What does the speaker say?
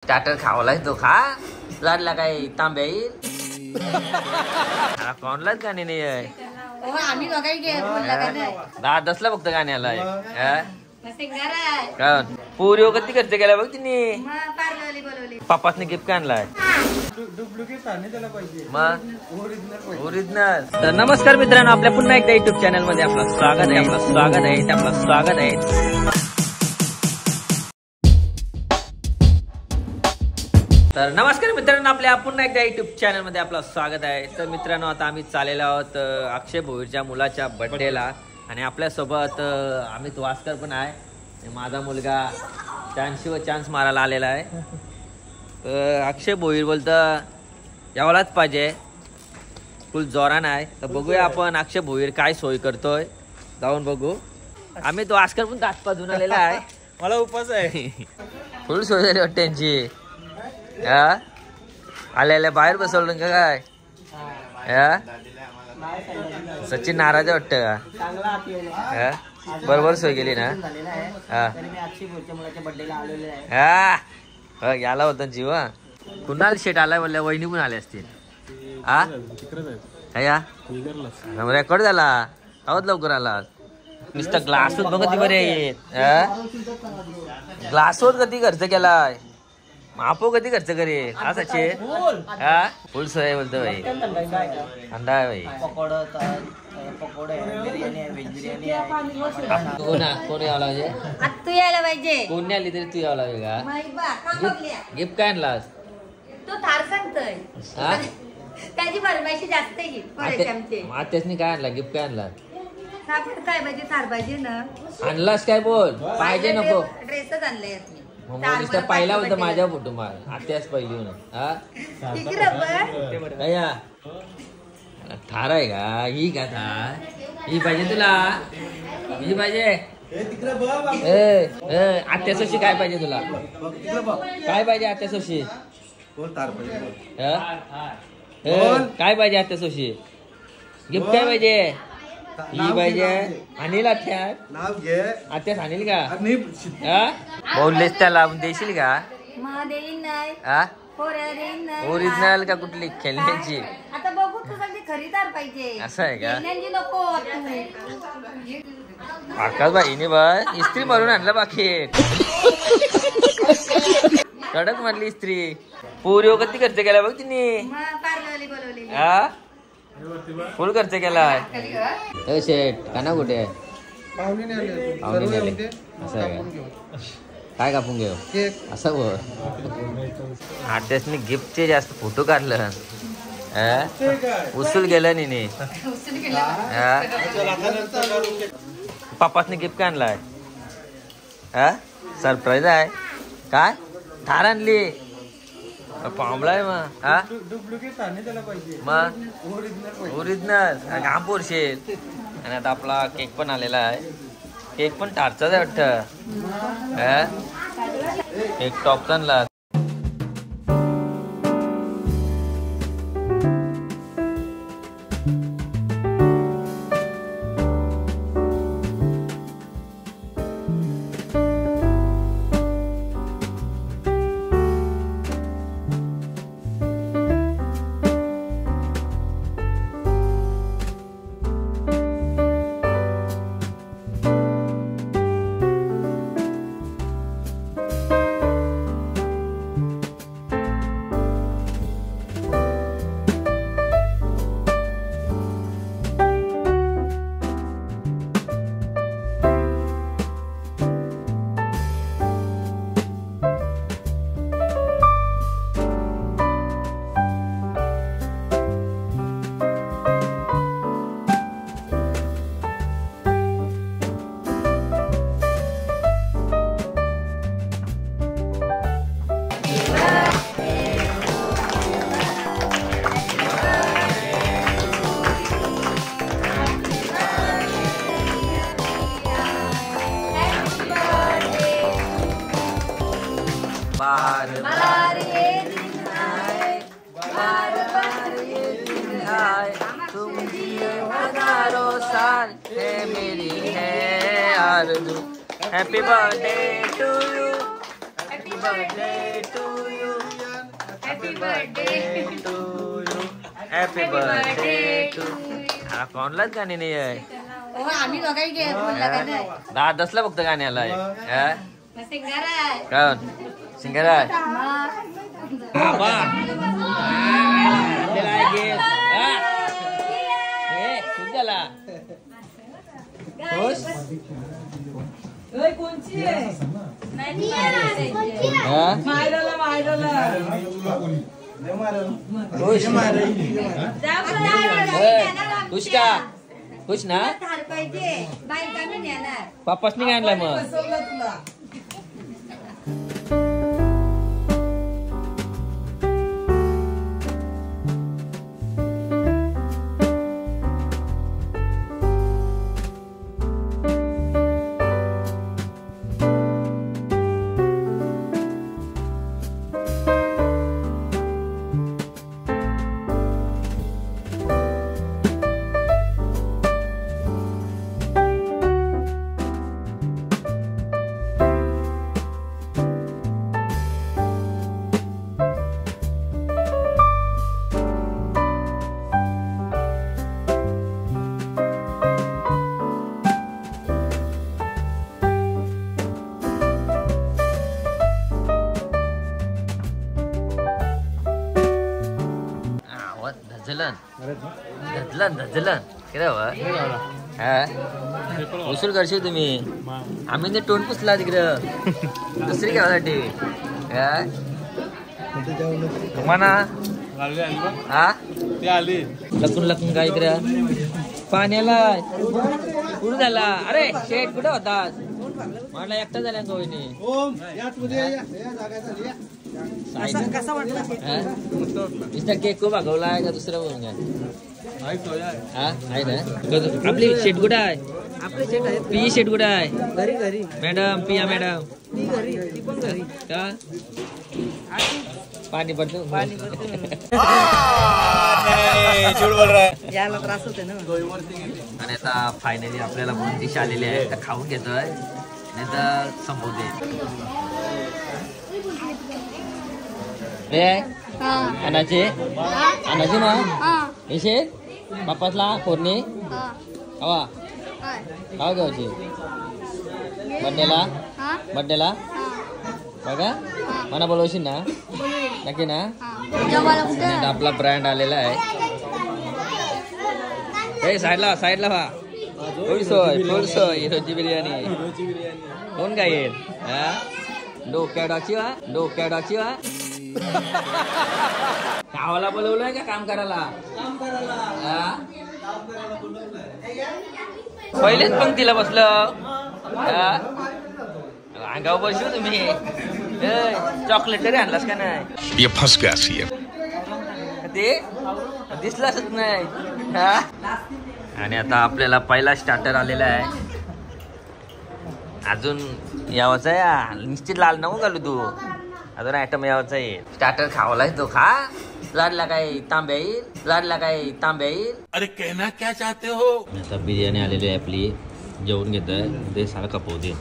Starter खावलाय तो खा लागला काय तांब्या येईल कोणलाच गाणी नाही आहे आम्ही दहा दसला फक्त गाण्याला पुरी कधी खर्च केला बघ तिने पप्पासने गिफ्ट काय आणलाय ओरिजिनल. तर नमस्कार मित्रांनो, आपल्या पुन्हा एकदा युट्यूब चॅनल मध्ये आपलं स्वागत आहे. तर नमस्कार मित्रांनो, आपल्या पुन्हा एकदा युट्यूब चॅनल मध्ये आपलं स्वागत आहे. तर मित्रांनो, आता आम्ही चाललेलो आहोत अक्षय भोईरच्या मुलाच्या बर्थडेला आणि आपल्यासोबत अमित वास्कर पण आहे. माझा मुलगा चान्स मारायला आलेला आहे. तर अक्षय भोईर बोलतं यावलाच पाहिजे, फुल जोरान आहे. तर बघूया आपण अक्षय भोईर काय सोय करतोय, जाऊन बघू. अमित वास्कर पण दातपा धुवून आलेला आहे. मला उपास आहे. फुल सोय झाली वाटते त्यांची. आल्या बाहेर बसवलं का काय? सचिन नाराज वाटतं का? बरोबर सोय केली ना? याला होता जीव. कुणाल शेट आलाय म्हणल्या, वहिनी पण आले असतील. रेकॉर्ड झाला आहोत, लवकर आला. नुसतं ग्लास बघ बरे, ग्लासवर कधी खर्च केलाय, आपो कधी खर्च करे असाचे. फुल सोय बोलतो भाई. अंडा आहे भाई. कोण यावं पाहिजे? तू यायला पाहिजे. कोण नाही आली तरी तू यावं लागेल का? गिफ्ट काय आणलास? तो थार सांगतोय त्याची फरमाईशी जास्त आहे. आत्यासनी काय आणला? गिफ्ट काय आणला? काय पाहिजे? थार पाहिजे ना. आणलास काय? बोल. पाहिजे नको? ड्रेसच आणलाय. पहिला होता माझ्या फोटो मार आत्याच पहिली होणार. थार आहे का? ही का थार? ही पाहिजे तुला? ही पाहिजे? आत्यासोशी काय पाहिजे तुला? काय पाहिजे आत्यासोशी? काय पाहिजे आत्यासोशी? गिफ्ट काय पाहिजे? ही पाहिजे. अनिल आत्यास आणील का? बोललेस त्याला देशील का? ओरिजिनल का कुठली खेळण्याची? आता बघू तुझा खरीदार पाहिजे. असं आहे का? नको आकाश भाईने बस इस्त्री मारून आणलं बाकी. कडक मारली इस्त्री. पुरी कधी खर्च केला बघ तिने. फुल खर्च केलाय. शेट काना कुठे आहे? पाहुणे आले. असं आहे का? काय कापून घेऊ असं बोल. आर्टिस्टनी गिफ्टचे जास्त फोटो काढलं. उचल गेलं निने. पप्पासने गिफ्ट काय आणलाय? सरप्राईज आहे. काय थार आणली? पांबळाय मग ओरिजिनल घाम पोरशेल. आणि आता आपला केक पण आलेला आहे. केक पण टारचाच आहे वाटतं. केक टॉप आणला. बार ये दिन आए, बार ये दिन आए, तुम जिए हजारों साल, है मेरी है आरज़ू. Happy birthday to you, happy birthday to you. Birthday to you, happy birthday to. हा कोणलाच गाणे नाही आहे. हो, आम्ही दोघाही घे बोलला का नाही. 10-10 फक्त गाण्याला आहे. मग सिंगर आहे. कोण सिंगर आहे? मग. हा बा त्याला आहे घे. हे खुश झाला. खुश कोणची आहे? नाही, हा मायराला खुश खुश का खुश ना. थार पाहिजे बायकांना नेणार. पापासनी आणलाय मग. बसवलं तुला. धजलन उसूल करशील तुम्ही. आम्ही ते तोंड पुसला तिकडं दुसरी गावासाठी तुम्हाला हा लपून काय इकडे पाण्याला कुठं झाला. अरे शेट कुठं होता मला एकटा झाल्या कोणी. कसा वाटला? केक खूप भागवलाय का दुसरं बघून घ्या. हा आहे ना आपली शेट कुठं आहे. आपले शेट आहेत पी शेट कुठं आहे. घरी घरी मॅडम पिया मॅडम ती घरी ती पण घरी का पाणी पडतो पाणी यायला त्रास होते ना. आणि आता फायनली आपल्याला पण डिश आलेली आहे तर खाऊन घेतोय नाही तर संपवते. अनाचे अनाचे ना येशे बापातला फोडणी हवा खाऊ घ्यायची बड्डेला बघा मला बोलवशील ना नक्की ना. आपला ब्रँड आलेला आहे. हे साईडला व्हा. फुल सोय हिरोची बिर्याणी कोण काय येईल. डोक्याडाची वा गावाला बोलवलंय का काम करायला. पहिलेच पंक्तीला बसलं अंगावर बसू तुम्ही. चॉकलेट तरी आणलास का नाही. ते दिसलाच नाही. आणि आता आपल्याला पहिला स्टार्टर आलेला आहे. अजून यावंच आहे निश्चित लाल नको घालू तू. अजून आयटम यावंच आहे. स्टार्टर खावालाय तो खा. लाडला काय तांब्या येईल. अरे कहना क्या चाहते हो. आता बिर्याणी आलेली आहे आपली. जेवून घेतोय ते सारं खपवते.